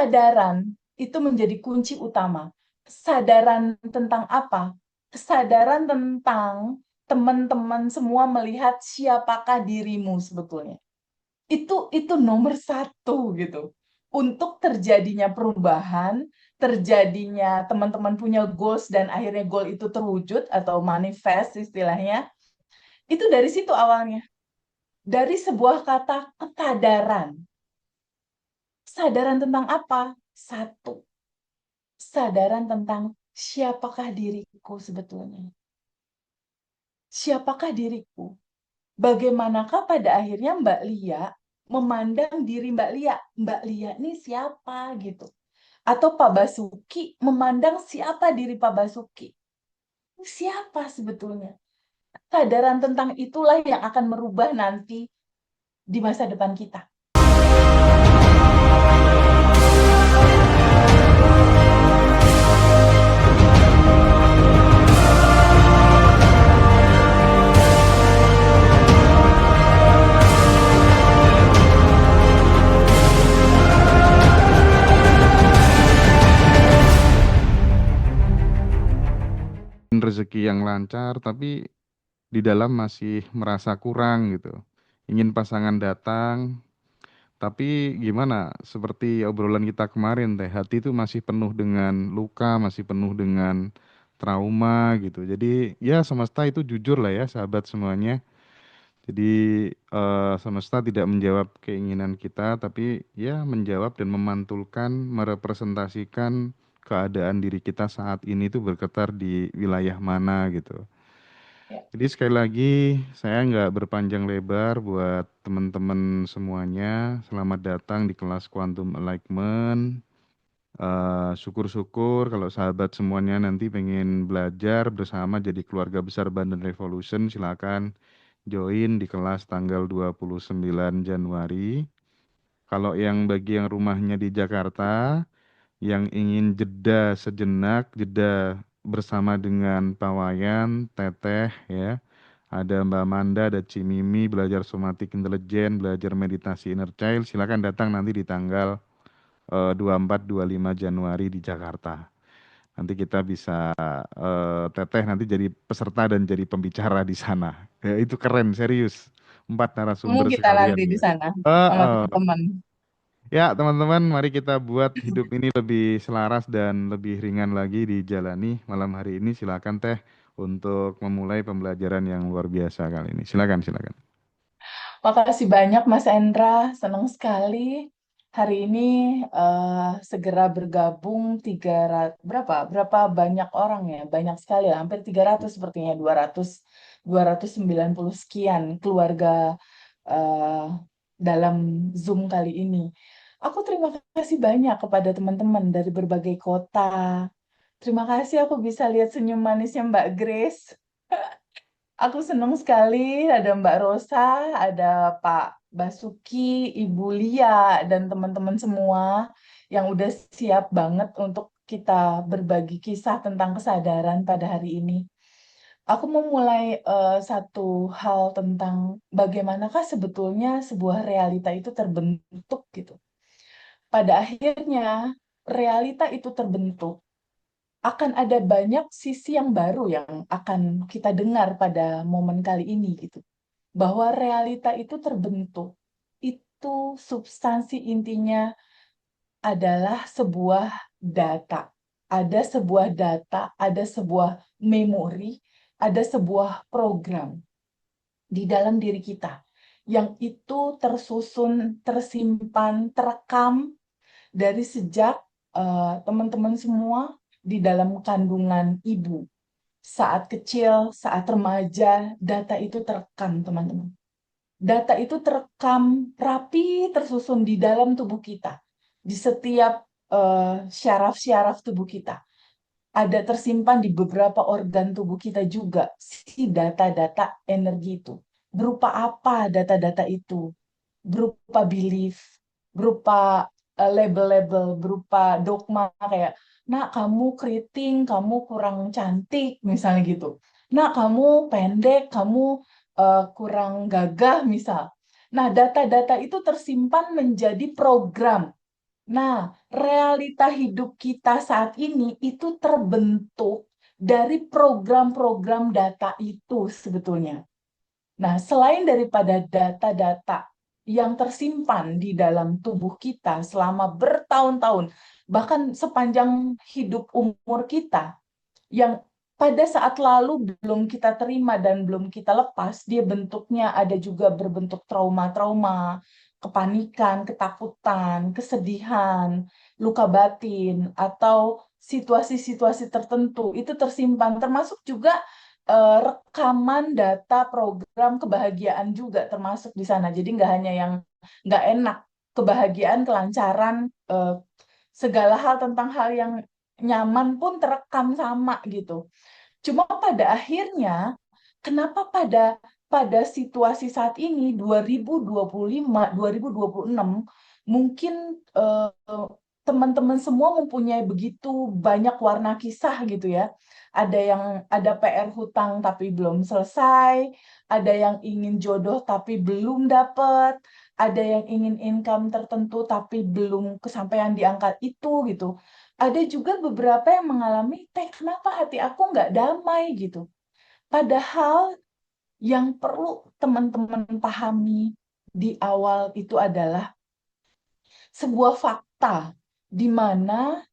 kesadaran itu menjadi kunci utama. Kesadaran tentang apa? Kesadaran tentang teman-teman semua melihat siapakah dirimu sebetulnya. Itu nomor satu gitu. Untuk terjadinya perubahan, terjadinya teman-teman punya goals dan akhirnya goal itu terwujud atau manifest istilahnya, itu dari situ awalnya. Dari sebuah kata kesadaran. Kesadaran tentang apa? Satu, kesadaran tentang siapakah diriku sebetulnya. Siapakah diriku? Bagaimanakah pada akhirnya Mbak Lia memandang diri Mbak Lia? Mbak Lia ini siapa gitu? Atau Pak Basuki memandang siapa diri Pak Basuki? Siapa sebetulnya? Kesadaran tentang itulah yang akan merubah nanti di masa depan kita. Rezeki yang lancar, tapi di dalam masih merasa kurang gitu. Ingin pasangan datang, tapi gimana? Seperti obrolan kita kemarin, teh, hati itu masih penuh dengan luka, masih penuh dengan trauma gitu. Jadi ya semesta itu jujur lah ya, sahabat semuanya. Jadi semesta tidak menjawab keinginan kita, tapi ya menjawab dan memantulkan, merepresentasikan keadaan diri kita saat ini itu bergetar di wilayah mana gitu. Ya. Jadi sekali lagi saya nggak berpanjang lebar buat teman-teman semuanya. Selamat datang di kelas Quantum Enlightenment. Syukur-syukur kalau sahabat semuanya nanti pengen belajar bersama jadi keluarga besar Bandan Revolution, silakan join di kelas tanggal 29 Januari. Kalau yang bagi yang rumahnya di Jakarta, yang ingin jeda sejenak, jeda bersama dengan Pak Wayan, Teteh ya. Ada Mbak Manda, ada Cimimi, belajar somatik intelijen, belajar meditasi inner child. Silakan datang nanti di tanggal 24-25 Januari di Jakarta. Nanti kita bisa Teteh nanti jadi peserta dan jadi pembicara di sana. Ya, itu keren, serius. 4 Temu narasumber kita sekalian nanti di ya. sana Eh, sama eh. teman-teman. Ya, teman-teman, mari kita buat hidup ini lebih selaras dan lebih ringan lagi dijalani. Malam hari ini silakan Teh untuk memulai pembelajaran yang luar biasa kali ini. Silakan, silakan. Makasih banyak Mas Endra, senang sekali hari ini segera bergabung berapa banyak orang ya, banyak sekali, hampir 300 sepertinya, 290 sekian keluarga eh, dalam Zoom kali ini. Aku terima kasih banyak kepada teman-teman dari berbagai kota. Terima kasih aku bisa lihat senyum manisnya Mbak Grace. Aku senang sekali ada Mbak Rosa, ada Pak Basuki, Ibu Lia, dan teman-teman semua yang udah siap banget untuk kita berbagi kisah tentang kesadaran pada hari ini. Aku mau mulai satu hal tentang bagaimanakah sebetulnya sebuah realita itu terbentuk gitu. Pada akhirnya, realita itu terbentuk akan ada banyak sisi yang baru yang akan kita dengar pada momen kali ini gitu. Bahwa realita itu terbentuk. Itu substansi intinya adalah sebuah data. Ada sebuah data, ada sebuah memori, ada sebuah program di dalam diri kita yang itu tersusun, tersimpan, terekam dari sejak teman-teman semua di dalam kandungan ibu. Saat kecil, saat remaja, data itu terekam, teman-teman. Data itu terekam rapi, tersusun di dalam tubuh kita. Di setiap syaraf-syaraf tubuh kita. Ada tersimpan di beberapa organ tubuh kita juga, si data-data energi itu. Berupa apa data-data itu? Berupa belief, berupa label-label, berupa dogma kayak, nak kamu keriting, kamu kurang cantik, misalnya gitu. Nak kamu pendek, kamu kurang gagah, misal. Nah, data-data itu tersimpan menjadi program Nah, realita hidup kita saat ini itu terbentuk dari program-program data itu sebetulnya. Nah, selain daripada data-data yang tersimpan di dalam tubuh kita selama bertahun-tahun, bahkan sepanjang hidup umur kita, yang pada saat lalu belum kita terima dan belum kita lepas, dia bentuknya ada juga berbentuk trauma-trauma, kepanikan, ketakutan, kesedihan, luka batin, atau situasi-situasi tertentu itu tersimpan, termasuk juga rekaman data program kebahagiaan juga termasuk di sana. Jadi nggak hanya yang nggak enak, kebahagiaan, kelancaran, segala hal tentang hal yang nyaman pun terekam sama gitu. Cuma pada akhirnya, kenapa pada pada situasi saat ini 2025, 2026 mungkin teman-teman semua mempunyai begitu banyak warna kisah gitu ya. Ada yang ada PR hutang tapi belum selesai, ada yang ingin jodoh tapi belum dapat, ada yang ingin income tertentu tapi belum kesampaian di angka itu gitu. Ada juga beberapa yang mengalami, teh kenapa hati aku nggak damai gitu. Padahal yang perlu teman-teman pahami di awal itu adalah sebuah fakta di mana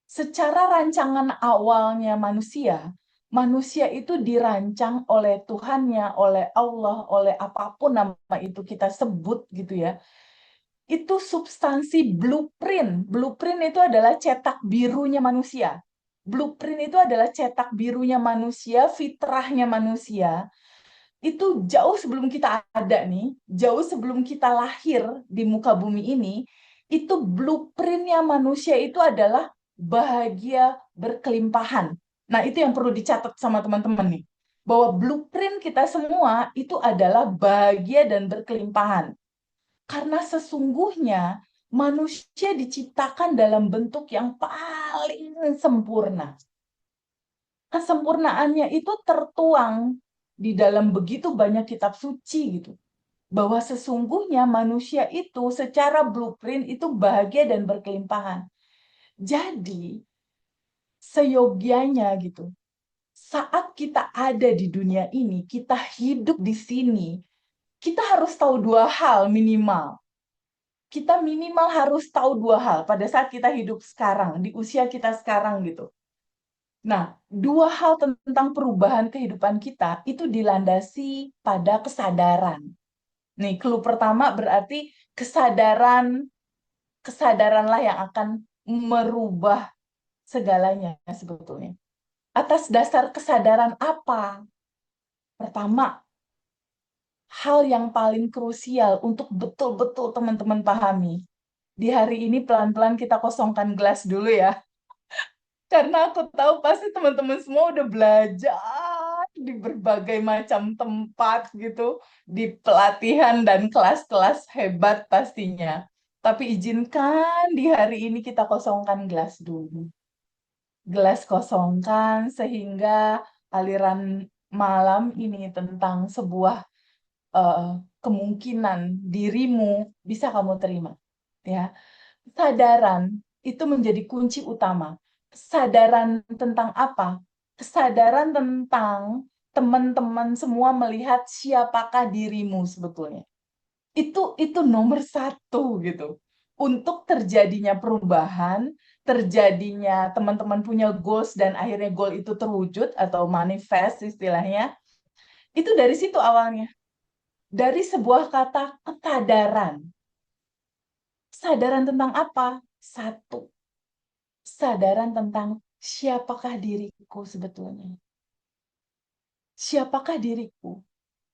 secara rancangan awalnya manusia, manusia itu dirancang oleh Tuhannya, oleh Allah, oleh apapun nama itu kita sebut gitu ya. Itu substansi blueprint. Blueprint itu adalah cetak birunya manusia. Blueprint itu adalah cetak birunya manusia, fitrahnya manusia. Itu jauh sebelum kita ada nih, jauh sebelum kita lahir di muka bumi ini, itu blueprintnya manusia itu adalah bahagia berkelimpahan. Nah, itu yang perlu dicatat sama teman-teman nih. Bahwa blueprint kita semua itu adalah bahagia dan berkelimpahan. Karena sesungguhnya manusia diciptakan dalam bentuk yang paling sempurna. Kesempurnaannya itu tertuang di dalam begitu banyak kitab suci gitu. Bahwa sesungguhnya manusia itu secara blueprint itu bahagia dan berkelimpahan. Jadi, seyogianya gitu. Saat kita ada di dunia ini, kita hidup di sini, kita harus tahu dua hal minimal. Kita minimal harus tahu dua hal pada saat kita hidup sekarang, di usia kita sekarang gitu. Nah, dua hal tentang perubahan kehidupan kita itu dilandasi pada kesadaran. Nih, clue pertama berarti kesadaran, kesadaranlah yang akan merubah segalanya sebetulnya. Atas dasar kesadaran apa? Pertama, hal yang paling krusial untuk betul-betul teman-teman pahami. Di hari ini pelan-pelan kita kosongkan gelas dulu ya. Karena aku tahu pasti teman-teman semua udah belajar di berbagai macam tempat gitu, di pelatihan dan kelas-kelas hebat pastinya. Tapi izinkan di hari ini kita kosongkan gelas dulu. Gelas kosongkan sehingga aliran malam ini tentang sebuah eh, kemungkinan dirimu bisa kamu terima. Ya, kesadaran itu menjadi kunci utama. Kesadaran tentang apa? Kesadaran tentang teman-teman semua melihat siapakah dirimu sebetulnya. Itu nomor satu gitu. Untuk terjadinya perubahan, terjadinya teman-teman punya goals dan akhirnya goal itu terwujud atau manifest istilahnya, itu dari situ awalnya. Dari sebuah kata kesadaran. Kesadaran tentang apa? Satu, kesadaran tentang siapakah diriku sebetulnya. Siapakah diriku?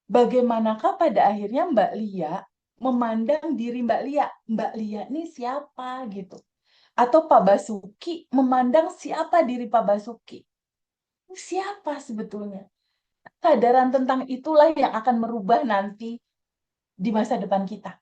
Bagaimanakah pada akhirnya Mbak Lia memandang diri Mbak Lia? Mbak Lia ini siapa gitu? Atau Pak Basuki memandang siapa diri Pak Basuki? Siapa sebetulnya? Kesadaran tentang itulah yang akan merubah nanti di masa depan kita.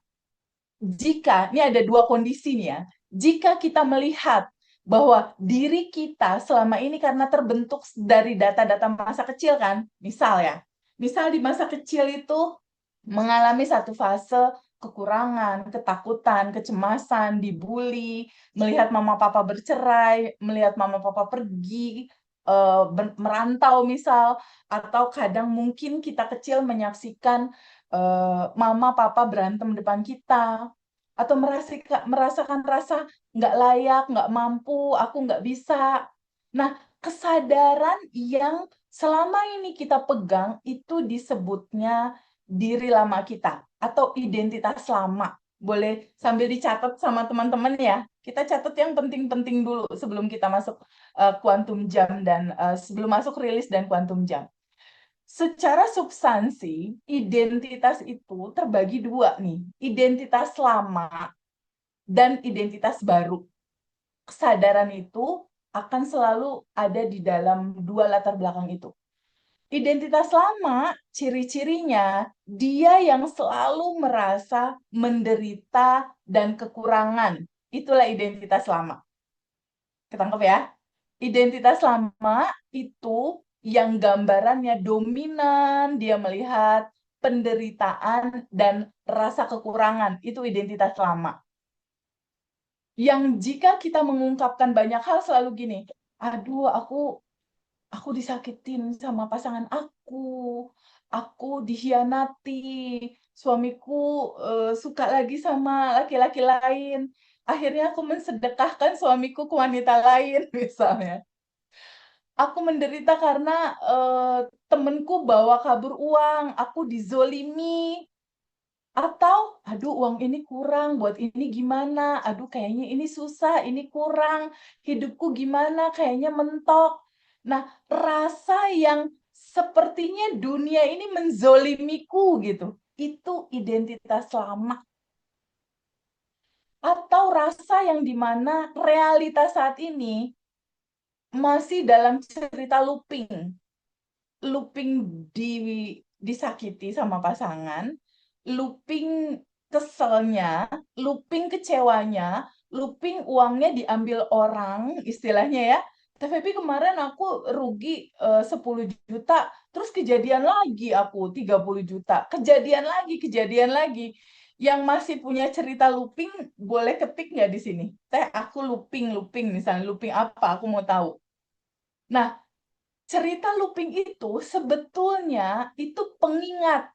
Jika, ini ada dua kondisi nih ya, jika kita melihat bahwa diri kita selama ini karena terbentuk dari data-data masa kecil kan, misal ya, misal di masa kecil itu mengalami satu fase kekurangan, ketakutan, kecemasan, dibully, melihat mama papa bercerai, melihat mama papa pergi, merantau misal, atau kadang mungkin kita kecil menyaksikan mama papa berantem depan kita, atau merasakan rasa nggak layak, nggak mampu, aku nggak bisa. Nah, kesadaran yang selama ini kita pegang itu disebutnya diri lama kita atau identitas lama. Boleh sambil dicatat sama teman-teman ya. Kita catat yang penting-penting dulu sebelum kita masuk kuantum jam dan sebelum masuk rilis dan kuantum jam. Secara substansi, identitas itu terbagi dua nih. Identitas lama dan identitas baru. Kesadaran itu akan selalu ada di dalam dua latar belakang itu. Identitas lama, ciri-cirinya dia yang selalu merasa menderita dan kekurangan. Itulah identitas lama. Ketangkep ya? Identitas lama itu yang gambarannya dominan, dia melihat penderitaan dan rasa kekurangan. Itu identitas lama. Yang jika kita mengungkapkan banyak hal selalu gini, aduh aku disakitin sama pasangan aku dikhianati, suamiku suka lagi sama laki-laki lain, akhirnya aku mensedekahkan suamiku ke wanita lain misalnya. Aku menderita karena temenku bawa kabur uang, aku dizolimi, atau aduh uang ini kurang, buat ini gimana, aduh kayaknya ini susah, ini kurang, hidupku gimana, kayaknya mentok. Nah, rasa yang sepertinya dunia ini menzolimiku gitu, itu identitas lama. Atau rasa yang dimana realitas saat ini masih dalam cerita looping. Looping disakiti sama pasangan, looping keselnya, looping kecewanya, looping uangnya diambil orang, istilahnya ya. Tapi kemarin aku rugi 10 juta, terus kejadian lagi aku 30 juta, kejadian lagi. Yang masih punya cerita looping, boleh ketik nggak di sini? Teh, aku looping, misalnya looping apa, aku mau tahu. Nah, cerita looping itu sebetulnya itu pengingat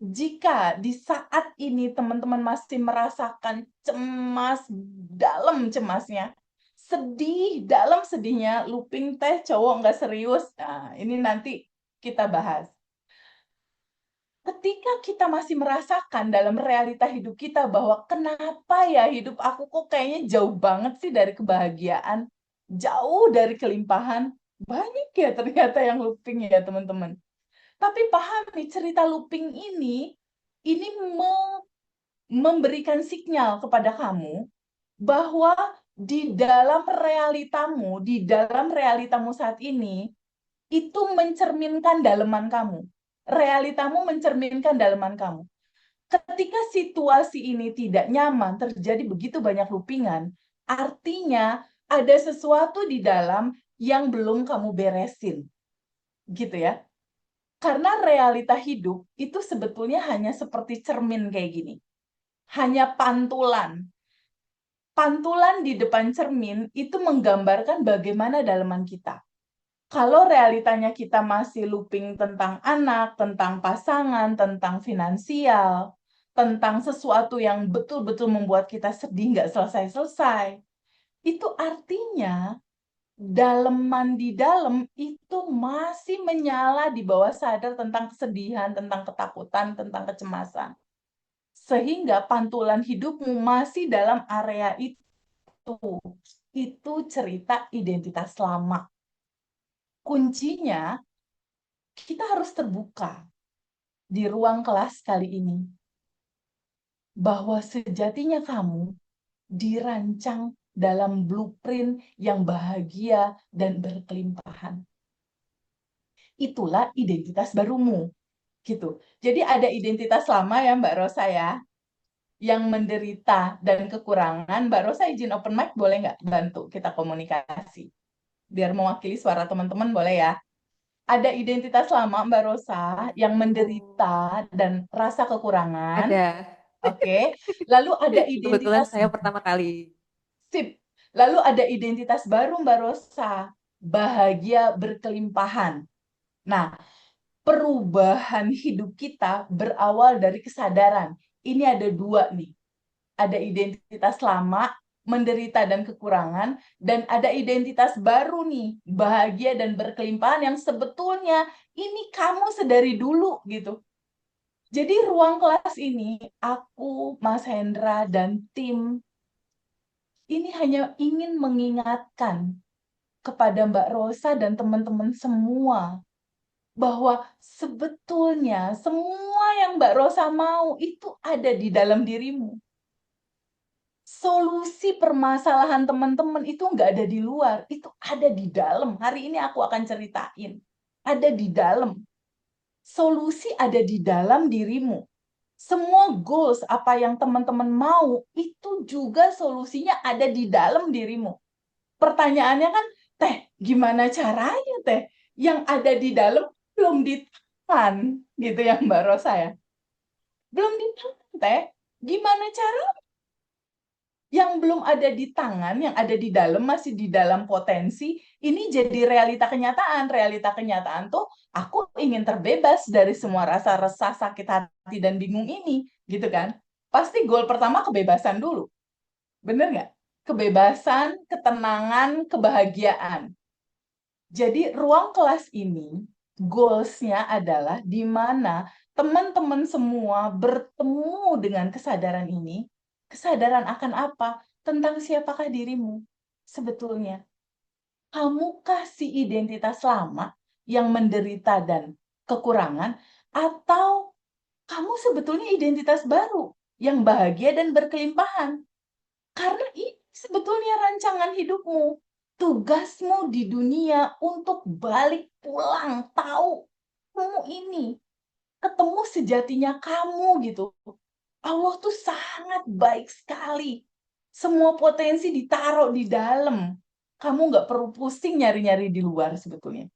jika di saat ini teman-teman masih merasakan cemas, dalam cemasnya, sedih, dalam sedihnya, looping teh cowok nggak serius. Nah, ini nanti kita bahas. Ketika kita masih merasakan dalam realita hidup kita bahwa kenapa ya hidup aku kok kayaknya jauh banget sih dari kebahagiaan, jauh dari kelimpahan, banyak ya ternyata yang looping ya teman-teman. Tapi pahami cerita looping ini memberikan sinyal kepada kamu bahwa di dalam realitamu saat ini, itu mencerminkan daleman kamu. Realitamu mencerminkan daleman kamu. Ketika situasi ini tidak nyaman, terjadi begitu banyak loopingan, artinya ada sesuatu di dalam yang belum kamu beresin. Gitu ya. Karena realita hidup itu sebetulnya hanya seperti cermin kayak gini. Hanya pantulan. Pantulan di depan cermin itu menggambarkan bagaimana dalaman kita. Kalau realitanya kita masih looping tentang anak, tentang pasangan, tentang finansial, tentang sesuatu yang betul-betul membuat kita sedih nggak selesai-selesai, itu artinya daleman di dalam itu masih menyala di bawah sadar tentang kesedihan, tentang ketakutan, tentang kecemasan. Sehingga pantulan hidupmu masih dalam area itu. Itu cerita identitas lama. Kuncinya, kita harus terbuka di ruang kelas kali ini. Bahwa sejatinya kamu dirancang dalam blueprint yang bahagia dan berkelimpahan. Itulah identitas barumu. Gitu. Jadi ada identitas lama ya Mbak Rosa ya, yang menderita dan kekurangan. Mbak Rosa izin open mic boleh nggak bantu kita komunikasi? Biar mewakili suara teman-teman boleh ya. Ada identitas lama Mbak Rosa yang Oh, menderita dan rasa kekurangan. ada. Oke. Lalu ada Kebetulan identitas saya pertama kali. sip. Lalu ada identitas baru Mbak Rosa, bahagia berkelimpahan. Nah, perubahan hidup kita berawal dari kesadaran. Ini ada dua nih. Ada identitas lama, menderita dan kekurangan, dan ada identitas baru nih, bahagia dan berkelimpahan yang sebetulnya ini kamu sedari dulu gitu. Jadi ruang kelas ini, aku, Mas Hendra, dan tim ini hanya ingin mengingatkan kepada Mbak Rosa dan teman-teman semua bahwa sebetulnya semua yang Mbak Rosa mau itu ada di dalam dirimu. Solusi permasalahan teman-teman itu nggak ada di luar, itu ada di dalam. Hari ini aku akan ceritain. Ada di dalam. Solusi ada di dalam dirimu. Semua goals apa yang teman-teman mau, itu juga solusinya ada di dalam dirimu. Pertanyaannya kan, Teh, gimana caranya, Teh? Yang ada di dalam belum ditekan, gitu ya Mbak Rosa ya. Belum ditekan, Teh. Gimana cara yang belum ada di tangan, yang ada di dalam, masih di dalam potensi, ini jadi realita kenyataan. Realita kenyataan tuh, aku ingin terbebas dari semua rasa resah, sakit hati, dan bingung ini, gitu kan. Pasti goal pertama kebebasan dulu, bener nggak? Kebebasan, ketenangan, kebahagiaan. Jadi ruang kelas ini, goals-nya adalah di mana teman-teman semua bertemu dengan kesadaran ini. Kesadaran akan apa? Tentang siapakah dirimu sebetulnya. Kamukah si identitas lama yang menderita dan kekurangan, atau kamu sebetulnya identitas baru yang bahagia dan berkelimpahan? Karena ini sebetulnya rancangan hidupmu. Tugasmu di dunia untuk balik pulang, tahu kamu ini, ketemu sejatinya kamu gitu. Allah tuh sangat baik sekali. Semua potensi ditaruh di dalam. Kamu nggak perlu pusing nyari-nyari di luar sebetulnya.